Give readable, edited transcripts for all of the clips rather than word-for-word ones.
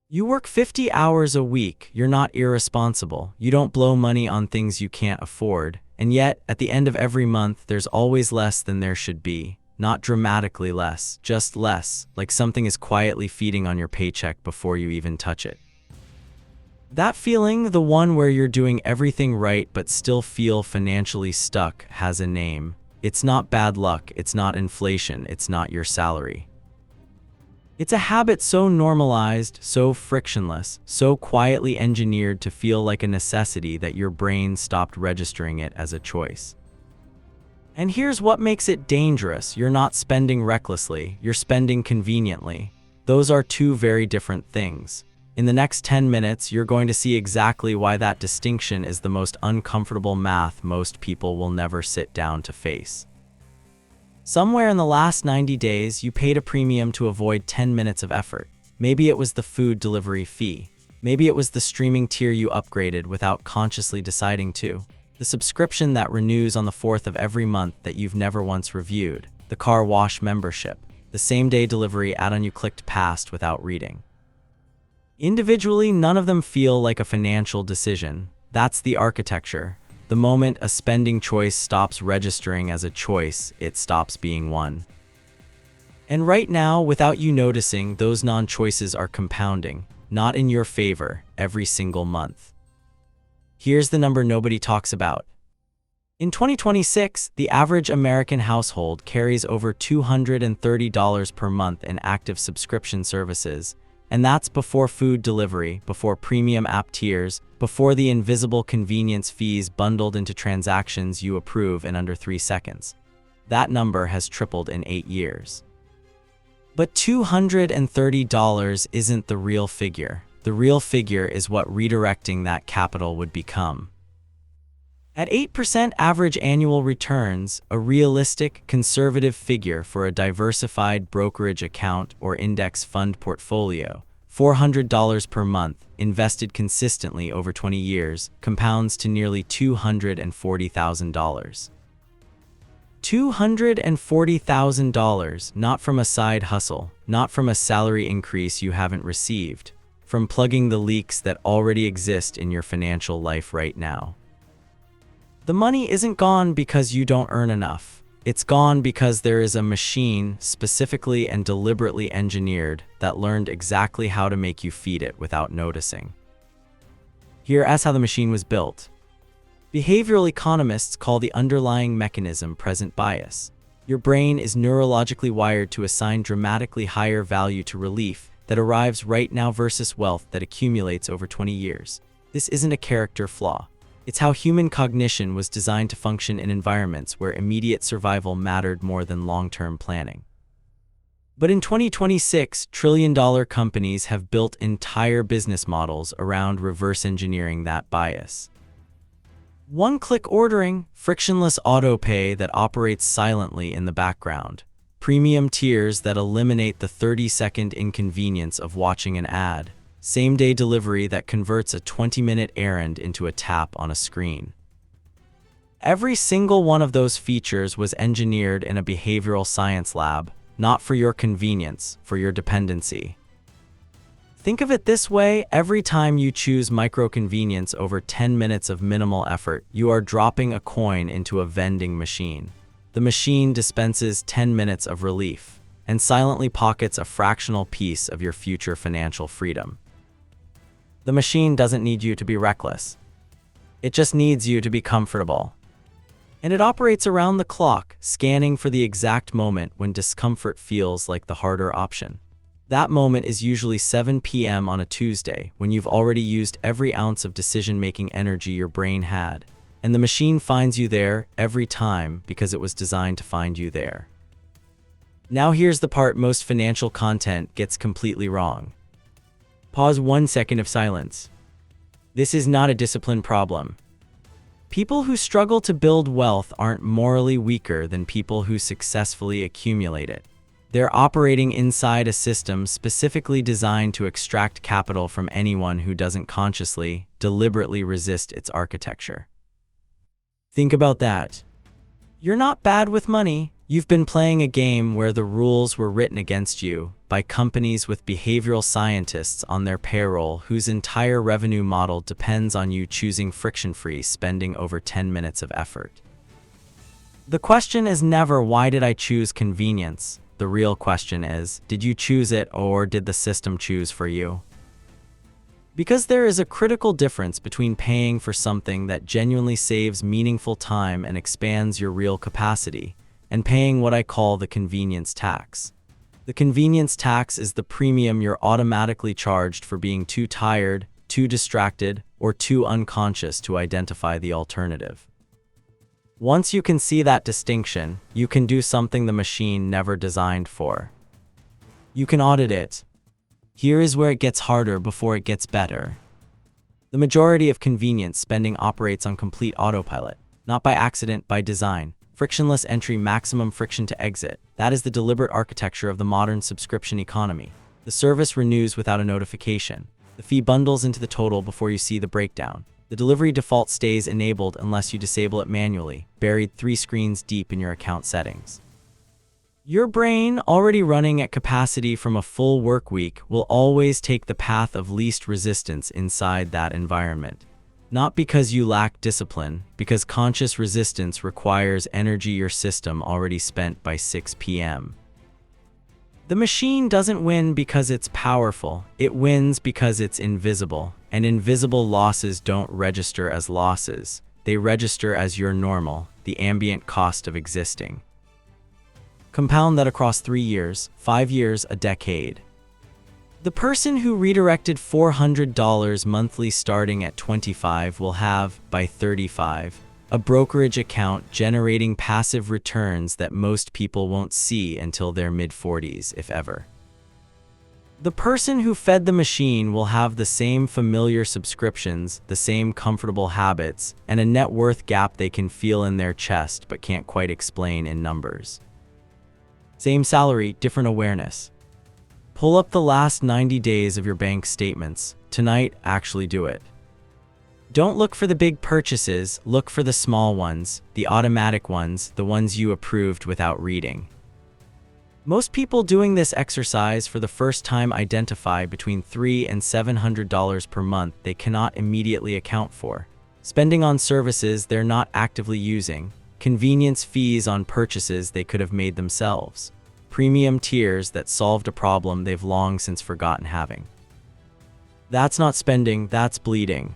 You work 50 hours a week, you're not irresponsible, you don't blow money on things you can't afford, and yet, at the end of every month, there's always less than there should be. Not dramatically less, just less, like something is quietly feeding on your paycheck before you even touch it. That feeling, the one where you're doing everything right but still feel financially stuck, has a name. It's not bad luck, it's not inflation, it's not your salary. It's a habit so normalized, so frictionless, so quietly engineered to feel like a necessity that your brain stopped registering it as a choice. And here's what makes it dangerous. You're not spending recklessly, you're spending conveniently. Those are two very different things. In the next 10 minutes, you're going to see exactly why that distinction is the most uncomfortable math most people will never sit down to face. Somewhere in the last 90 days, you paid a premium to avoid 10 minutes of effort. Maybe it was the food delivery fee. Maybe it was the streaming tier you upgraded without consciously deciding to. The subscription that renews on the 4th of every month that you've never once reviewed. The car wash membership. The same-day delivery add-on you clicked past without reading. Individually, none of them feel like a financial decision. That's the architecture. The moment a spending choice stops registering as a choice, it stops being one. And right now, without you noticing, those non-choices are compounding, not in your favor, every single month. Here's the number nobody talks about. In 2026, the average American household carries over $230 per month in active subscription services, and that's before food delivery, before premium app tiers, before the invisible convenience fees bundled into transactions you approve in under 3 seconds. That number has tripled in 8 years. But $230 isn't the real figure. The real figure is what redirecting that capital would become. At 8% average annual returns, a realistic, conservative figure for a diversified brokerage account or index fund portfolio, $400 per month, invested consistently over 20 years, compounds to nearly $240,000. $240,000, not from a side hustle, not from a salary increase you haven't received, from plugging the leaks that already exist in your financial life right now. The money isn't gone because you don't earn enough. It's gone because there is a machine, specifically and deliberately engineered, that learned exactly how to make you feed it without noticing. Here's how the machine was built. Behavioral economists call the underlying mechanism present bias. Your brain is neurologically wired to assign dramatically higher value to relief that arrives right now versus wealth that accumulates over 20 years. This isn't a character flaw. It's how human cognition was designed to function in environments where immediate survival mattered more than long-term planning. But in 2026, trillion-dollar companies have built entire business models around reverse engineering that bias. One-click ordering, frictionless auto-pay that operates silently in the background, premium tiers that eliminate the 30-second inconvenience of watching an ad, same-day delivery that converts a 20-minute errand into a tap on a screen. Every single one of those features was engineered in a behavioral science lab, not for your convenience, for your dependency. Think of it this way, every time you choose micro-convenience over 10 minutes of minimal effort, you are dropping a coin into a vending machine. The machine dispenses 10 minutes of relief and silently pockets a fractional piece of your future financial freedom. The machine doesn't need you to be reckless. It just needs you to be comfortable. And it operates around the clock, scanning for the exact moment when discomfort feels like the harder option. That moment is usually 7 p.m. on a Tuesday, when you've already used every ounce of decision-making energy your brain had. And the machine finds you there every time because it was designed to find you there. Now here's the part most financial content gets completely wrong. Pause 1 second of silence. This is not a discipline problem. People who struggle to build wealth aren't morally weaker than people who successfully accumulate it. They're operating inside a system specifically designed to extract capital from anyone who doesn't consciously, deliberately resist its architecture. Think about that. You're not bad with money, You've been playing a game where the rules were written against you by companies with behavioral scientists on their payroll whose entire revenue model depends on you choosing friction-free spending over 10 minutes of effort. The question is never, why did I choose convenience? The real question is, did you choose it or did the system choose for you? Because there is a critical difference between paying for something that genuinely saves meaningful time and expands your real capacity, and paying what I call the convenience tax. The convenience tax is the premium you're automatically charged for being too tired, too distracted, or too unconscious to identify the alternative. Once you can see that distinction, you can do something the machine never designed for. You can audit it. Here is where it gets harder before it gets better. The majority of convenience spending operates on complete autopilot, not by accident, by design. Frictionless entry, maximum friction to exit. That is the deliberate architecture of the modern subscription economy. The service renews without a notification. The fee bundles into the total before you see the breakdown. The delivery default stays enabled unless you disable it manually, buried 3 screens deep in your account settings. Your brain, already running at capacity from a full work week, will always take the path of least resistance inside that environment. Not because you lack discipline, because conscious resistance requires energy your system already spent by 6 p.m. The machine doesn't win because it's powerful, it wins because it's invisible, and invisible losses don't register as losses, they register as your normal, the ambient cost of existing. Compound that across 3 years, 5 years, a decade. The person who redirected $400 monthly starting at 25 will have, by 35, a brokerage account generating passive returns that most people won't see until their mid-40s, if ever. The person who fed the machine will have the same familiar subscriptions, the same comfortable habits, and a net worth gap they can feel in their chest but can't quite explain in numbers. Same salary, different awareness. Pull up the last 90 days of your bank statements. Tonight, actually do it. Don't look for the big purchases, look for the small ones, the automatic ones, the ones you approved without reading. Most people doing this exercise for the first time identify between $300 and $700 per month they cannot immediately account for. Spending on services they're not actively using, convenience fees on purchases they could have made themselves. Premium tiers that solved a problem they've long since forgotten having. That's not spending, that's bleeding.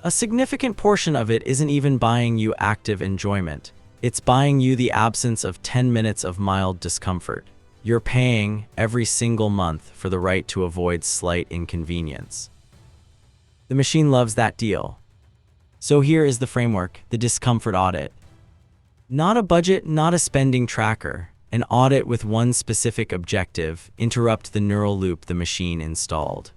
A significant portion of it isn't even buying you active enjoyment. It's buying you the absence of 10 minutes of mild discomfort. You're paying, every single month, for the right to avoid slight inconvenience. The machine loves that deal. So here is the framework, the Discomfort Audit. Not a budget, not a spending tracker. An audit with one specific objective: interrupt the neural loop the machine installed.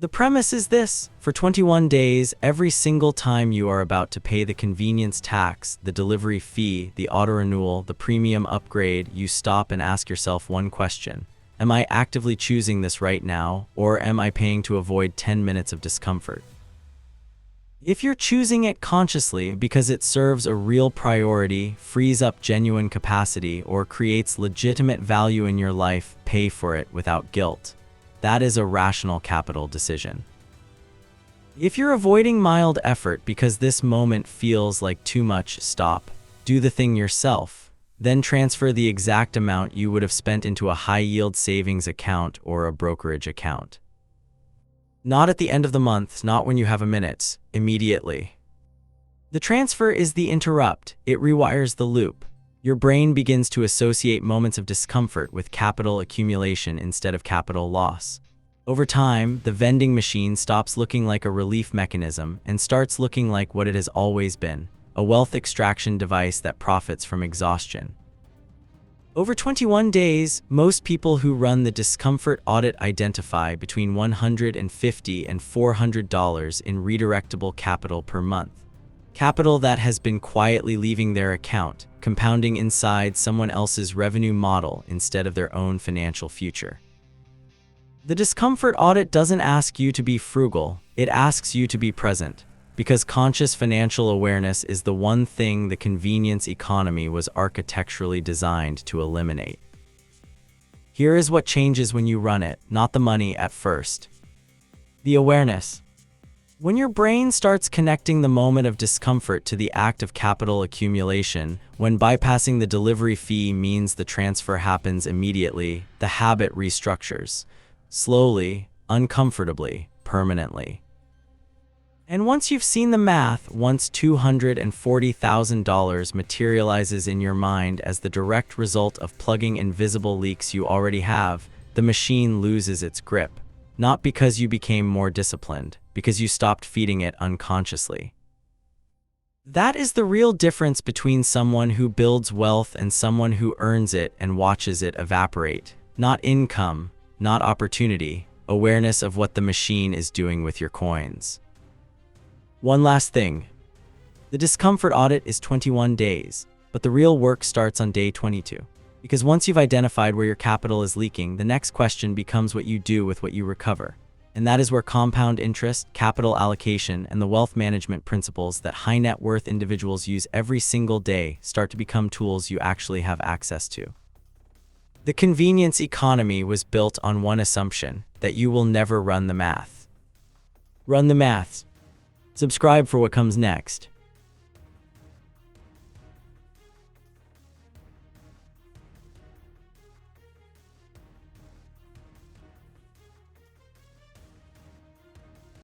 The premise is this: for 21 days, every single time you are about to pay the convenience tax, the delivery fee, the auto-renewal, the premium upgrade, you stop and ask yourself one question. Am I actively choosing this right now, or am I paying to avoid 10 minutes of discomfort? If you're choosing it consciously because it serves a real priority, frees up genuine capacity, or creates legitimate value in your life, pay for it without guilt. That is a rational capital decision. If you're avoiding mild effort because this moment feels like too much, stop. Do the thing yourself. Then transfer the exact amount you would have spent into a high-yield savings account or a brokerage account. Not at the end of the month, not when you have a minute, immediately. The transfer is the interrupt. It rewires the loop. Your brain begins to associate moments of discomfort with capital accumulation instead of capital loss. Over time, the vending machine stops looking like a relief mechanism and starts looking like what it has always been: a wealth extraction device that profits from exhaustion. Over 21 days, most people who run the Discomfort Audit identify between $150 and $400 in redirectable capital per month. Capital that has been quietly leaving their account, compounding inside someone else's revenue model instead of their own financial future. The Discomfort Audit doesn't ask you to be frugal, it asks you to be present. Because conscious financial awareness is the one thing the convenience economy was architecturally designed to eliminate. Here is what changes when you run it, not the money at first. The awareness. When your brain starts connecting the moment of discomfort to the act of capital accumulation, when bypassing the delivery fee means the transfer happens immediately, the habit restructures. Slowly, uncomfortably, permanently. And once you've seen the math, once $240,000 materializes in your mind as the direct result of plugging invisible leaks you already have, the machine loses its grip. Not because you became more disciplined, because you stopped feeding it unconsciously. That is the real difference between someone who builds wealth and someone who earns it and watches it evaporate. Not income, not opportunity, awareness of what the machine is doing with your coins. One last thing. The discomfort audit is 21 days, but the real work starts on day 22. Because once you've identified where your capital is leaking, the next question becomes what you do with what you recover. And that is where compound interest, capital allocation, and the wealth management principles that high net worth individuals use every single day start to become tools you actually have access to. The convenience economy was built on one assumption, that you will never run the math. Run the maths. Subscribe for what comes next.